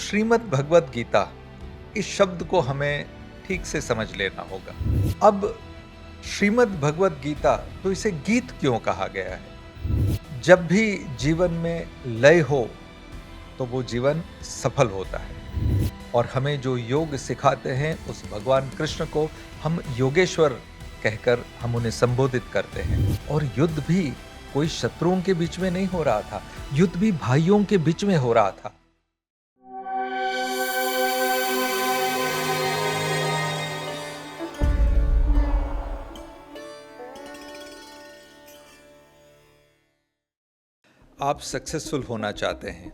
श्रीमद् भगवत गीता, इस शब्द को हमें ठीक से समझ लेना होगा। अब श्रीमद् भगवत गीता, तो इसे गीत क्यों कहा गया है? जब भी जीवन में लय हो तो वो जीवन सफल होता है। और हमें जो योग सिखाते हैं उस भगवान कृष्ण को हम योगेश्वर कहकर हम उन्हें संबोधित करते हैं। और युद्ध भी कोई शत्रुओं के बीच में नहीं हो रहा था, युद्ध भी भाइयों के बीच में हो रहा था। आप सक्सेसफुल होना चाहते हैं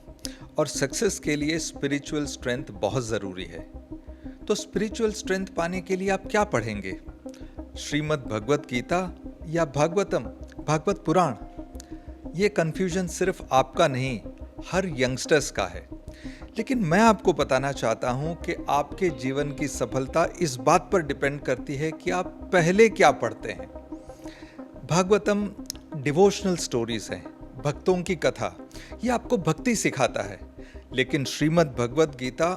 और सक्सेस के लिए स्पिरिचुअल स्ट्रेंथ बहुत ज़रूरी है। तो स्पिरिचुअल स्ट्रेंथ पाने के लिए आप क्या पढ़ेंगे? श्रीमद् भगवत गीता या भागवतम, भागवत पुराण? ये कन्फ्यूजन सिर्फ आपका नहीं, हर यंगस्टर्स का है। लेकिन मैं आपको बताना चाहता हूँ कि आपके जीवन की सफलता इस बात पर डिपेंड करती है कि आप पहले क्या पढ़ते हैं। भागवतम डिवोशनल स्टोरीज हैं, भक्तों की कथा, ये आपको भक्ति सिखाता है। लेकिन श्रीमद् भगवत गीता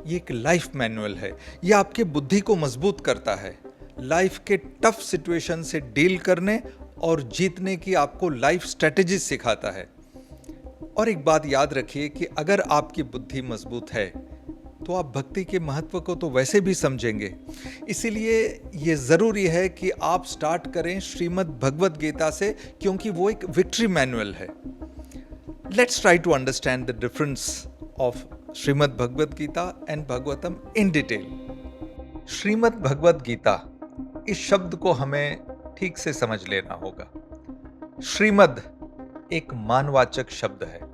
ये एक लाइफ मैनुअल है, ये आपके बुद्धि को मजबूत करता है। लाइफ के टफ सिचुएशन से डील करने और जीतने की आपको लाइफ स्ट्रेटेजी सिखाता है। और एक बात याद रखिए कि अगर आपकी बुद्धि मजबूत है तो आप भक्ति के महत्व को तो वैसे भी समझेंगे। इसीलिए ये ज़रूरी है कि आप स्टार्ट करें श्रीमद् भगवत गीता से, क्योंकि वो एक विक्ट्री मैनुअल है। Let's try to understand the difference of Shrimad Bhagavad Gita and Bhagavatam in detail. Shrimad Bhagavad Gita, इस शब्द को हमें ठीक से समझ लेना होगा। श्रीमद् एक मानवाचक शब्द है।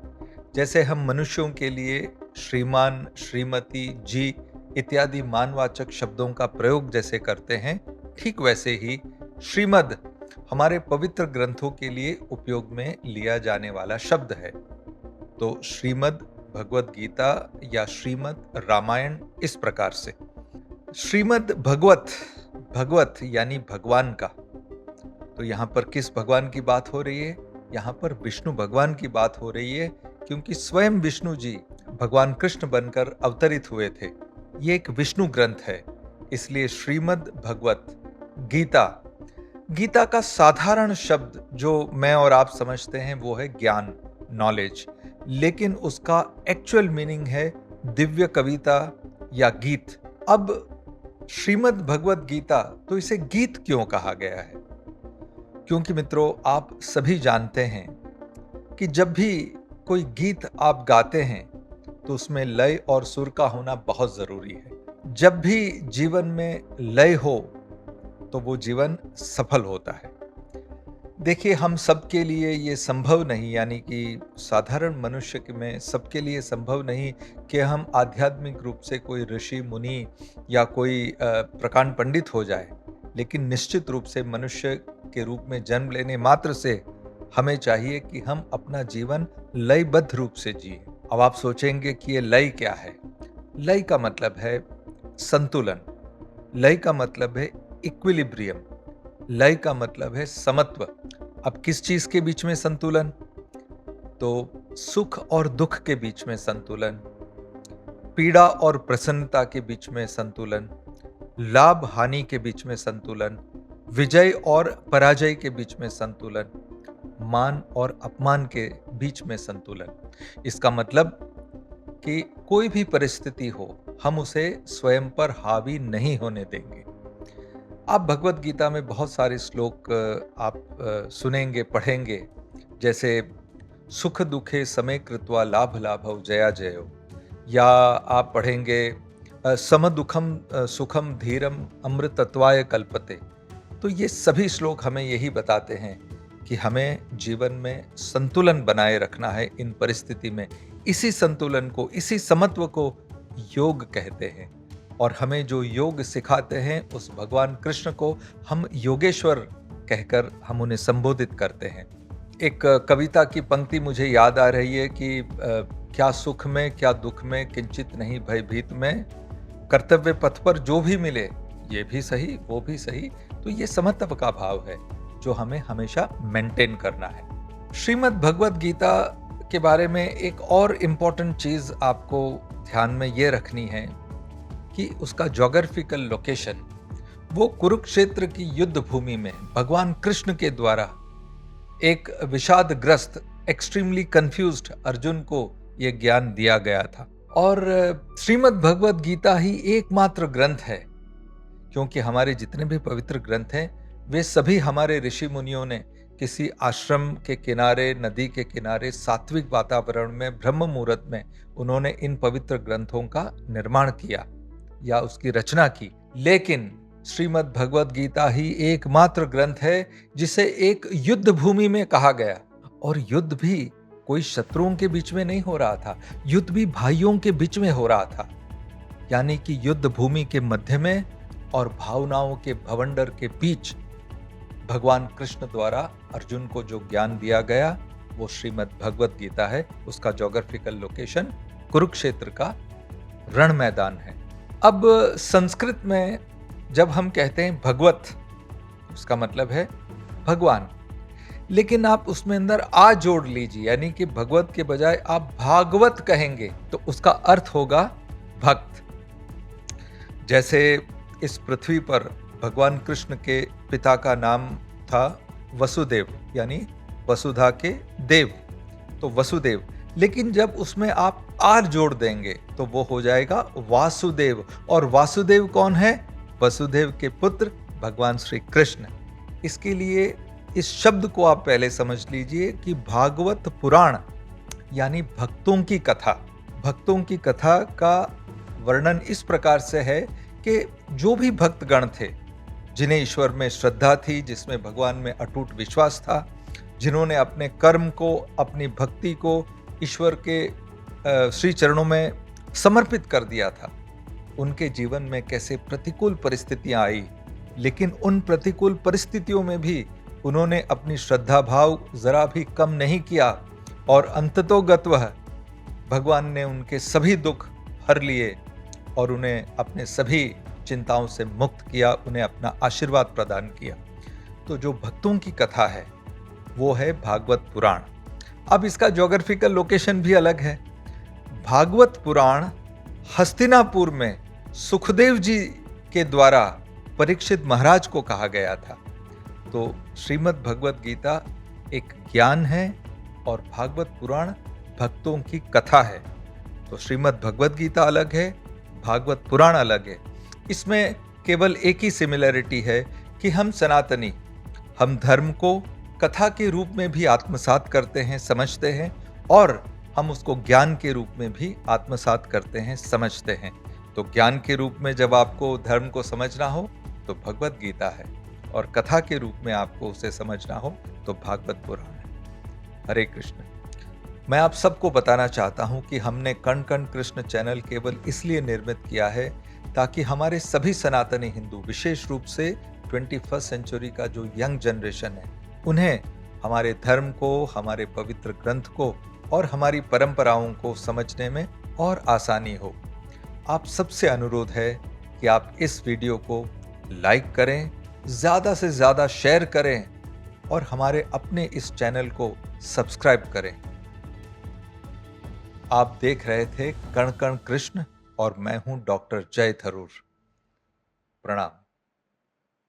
जैसे हम मनुष्यों के लिए श्रीमान, श्रीमती, जी इत्यादि मानवाचक शब्दों का प्रयोग जैसे करते हैं, ठीक वैसे ही श्रीमद् हमारे पवित्र ग्रंथों के लिए उपयोग में लिया जाने वाला शब्द है। तो श्रीमद् भगवत गीता या श्रीमद् रामायण इस प्रकार से। श्रीमद् भगवत, भगवत यानी भगवान का। तो यहाँ पर किस भगवान की बात हो रही है? यहाँ पर विष्णु भगवान की बात हो रही है, क्योंकि स्वयं विष्णु जी भगवान कृष्ण बनकर अवतरित हुए थे। ये एक विष्णु ग्रंथ है, इसलिए श्रीमद् भगवत गीता। गीता का साधारण शब्द जो मैं और आप समझते हैं वो है ज्ञान, नॉलेज, लेकिन उसका एक्चुअल मीनिंग है दिव्य कविता या गीत। अब श्रीमद् भगवत गीता, तो इसे गीत क्यों कहा गया है? क्योंकि मित्रों, आप सभी जानते हैं कि जब भी कोई गीत आप गाते हैं तो उसमें लय और सुर का होना बहुत ज़रूरी है। जब भी जीवन में लय हो तो वो जीवन सफल होता है। देखिए, हम सबके लिए ये संभव नहीं, यानी कि साधारण मनुष्य में सबके लिए संभव नहीं कि हम आध्यात्मिक रूप से कोई ऋषि मुनि या कोई प्रकांड पंडित हो जाए। लेकिन निश्चित रूप से मनुष्य के रूप में जन्म लेने मात्र से हमें चाहिए कि हम अपना जीवन लयबद्ध रूप से जिए। अब आप सोचेंगे कि ये लय क्या है? लय का मतलब है संतुलन, लय का मतलब है इक्विलिब्रियम, लय का मतलब है समत्व। अब किस चीज के बीच में संतुलन? तो सुख और दुख के बीच में संतुलन, पीड़ा और प्रसन्नता के बीच में संतुलन, लाभ हानि के बीच में संतुलन, विजय और पराजय के बीच में संतुलन, मान और अपमान के बीच में संतुलन। इसका मतलब कि कोई भी परिस्थिति हो, हम उसे स्वयं पर हावी नहीं होने देंगे। आप भगवत गीता में बहुत सारे श्लोक आप सुनेंगे, पढ़ेंगे, जैसे सुख दुखे समय कृत्वा लाभ लाभौ जया जयो, या आप पढ़ेंगे सम दुखम सुखम धीरम अमृतत्वाय कल्पते। तो ये सभी श्लोक हमें यही बताते हैं कि हमें जीवन में संतुलन बनाए रखना है इन परिस्थिति में। इसी संतुलन को, इसी समत्व को योग कहते हैं। और हमें जो योग सिखाते हैं उस भगवान कृष्ण को हम योगेश्वर कहकर हम उन्हें संबोधित करते हैं। एक कविता की पंक्ति मुझे याद आ रही है कि क्या सुख में क्या दुख में किंचित नहीं भयभीत में, कर्तव्य पथ पर जो भी मिले ये भी सही वो भी सही। तो ये समत्व का भाव है जो हमें हमेशा मेंटेन करना है। श्रीमद् भगवत गीता के बारे में एक और इम्पॉर्टेंट चीज आपको ध्यान में ये रखनी है कि उसका ज्योग्राफिकल लोकेशन वो कुरुक्षेत्र की युद्ध भूमि में भगवान कृष्ण के द्वारा एक विषादग्रस्त एक्सट्रीमली कंफ्यूज्ड अर्जुन को यह ज्ञान दिया गया था। और श्रीमद् भगवद गीता ही एकमात्र ग्रंथ है, क्योंकि हमारे जितने भी पवित्र ग्रंथ हैं वे सभी हमारे ऋषि मुनियों ने किसी आश्रम के किनारे, नदी के किनारे, सात्विक वातावरण में, ब्रह्म मुहूर्त में उन्होंने इन पवित्र ग्रंथों का निर्माण किया या उसकी रचना की। लेकिन श्रीमद् भगवद गीता ही एकमात्र ग्रंथ है जिसे एक युद्ध भूमि में कहा गया, और युद्ध भी कोई शत्रुओं के बीच में नहीं हो रहा था, युद्ध भी भाइयों के बीच में हो रहा था। यानी कि युद्ध भूमि के मध्य में और भावनाओं के भवंडर के बीच भगवान कृष्ण द्वारा अर्जुन को जो ज्ञान दिया गया वो श्रीमद् भगवद गीता है। उसका ज्योग्राफिकल लोकेशन कुरुक्षेत्र का रण मैदान है। अब संस्कृत में जब हम कहते हैं भगवत, उसका मतलब है भगवान, लेकिन आप उसमें अंदर आ जोड़ लीजिए, यानी कि भगवत के बजाय आप भागवत कहेंगे तो उसका अर्थ होगा भक्त। जैसे इस पृथ्वी पर भगवान कृष्ण के पिता का नाम था वसुदेव, यानी वसुधा के देव, तो वसुदेव। लेकिन जब उसमें आप आर जोड़ देंगे तो वो हो जाएगा वासुदेव। और वासुदेव कौन है? वसुदेव के पुत्र भगवान श्री कृष्ण। इसके लिए इस शब्द को आप पहले समझ लीजिए कि भागवत पुराण यानी भक्तों की कथा। भक्तों की कथा का वर्णन इस प्रकार से है कि जो भी भक्तगण थे, जिन्हें ईश्वर में श्रद्धा थी, जिसमें भगवान में अटूट विश्वास था, जिन्होंने अपने कर्म को, अपनी भक्ति को ईश्वर के श्री चरणों में समर्पित कर दिया था, उनके जीवन में कैसे प्रतिकूल परिस्थितियां आई, लेकिन उन प्रतिकूल परिस्थितियों में भी उन्होंने अपनी श्रद्धा भाव जरा भी कम नहीं किया, और अंततोगत्वः भगवान ने उनके सभी दुख हर लिए और उन्हें अपने सभी चिंताओं से मुक्त किया, उन्हें अपना आशीर्वाद प्रदान किया। तो जो भक्तों की कथा है वो है भागवत पुराण। अब इसका ज्योग्राफिकल लोकेशन भी अलग है। भागवत पुराण हस्तिनापुर में सुखदेव जी के द्वारा परीक्षित महाराज को कहा गया था। तो श्रीमद् भगवद गीता एक ज्ञान है और भागवत पुराण भक्तों की कथा है। तो श्रीमद् भगवद गीता अलग है, भागवत पुराण अलग है। इसमें केवल एक ही सिमिलरिटी है कि हम सनातनी, हम धर्म को कथा के रूप में भी आत्मसात करते हैं, समझते हैं, और हम उसको ज्ञान के रूप में भी आत्मसात करते हैं, समझते हैं। तो ज्ञान के रूप में जब आपको धर्म को समझना हो तो भगवद गीता है, और कथा के रूप में आपको उसे समझना हो तो भागवत पुराण है। हरे कृष्ण। मैं आप सबको बताना चाहता हूं कि हमने कण कण कृष्ण चैनल केवल इसलिए निर्मित किया है ताकि हमारे सभी सनातनी हिंदू, विशेष रूप से 21वीं सेंचुरी का जो यंग जनरेशन है, उन्हें हमारे धर्म को, हमारे पवित्र ग्रंथ को और हमारी परंपराओं को समझने में और आसानी हो। आप सबसे अनुरोध है कि आप इस वीडियो को लाइक करें, ज़्यादा से ज़्यादा शेयर करें और हमारे अपने इस चैनल को सब्सक्राइब करें। आप देख रहे थे कण कण कृष्ण और मैं हूं डॉक्टर जय थरूर। प्रणाम।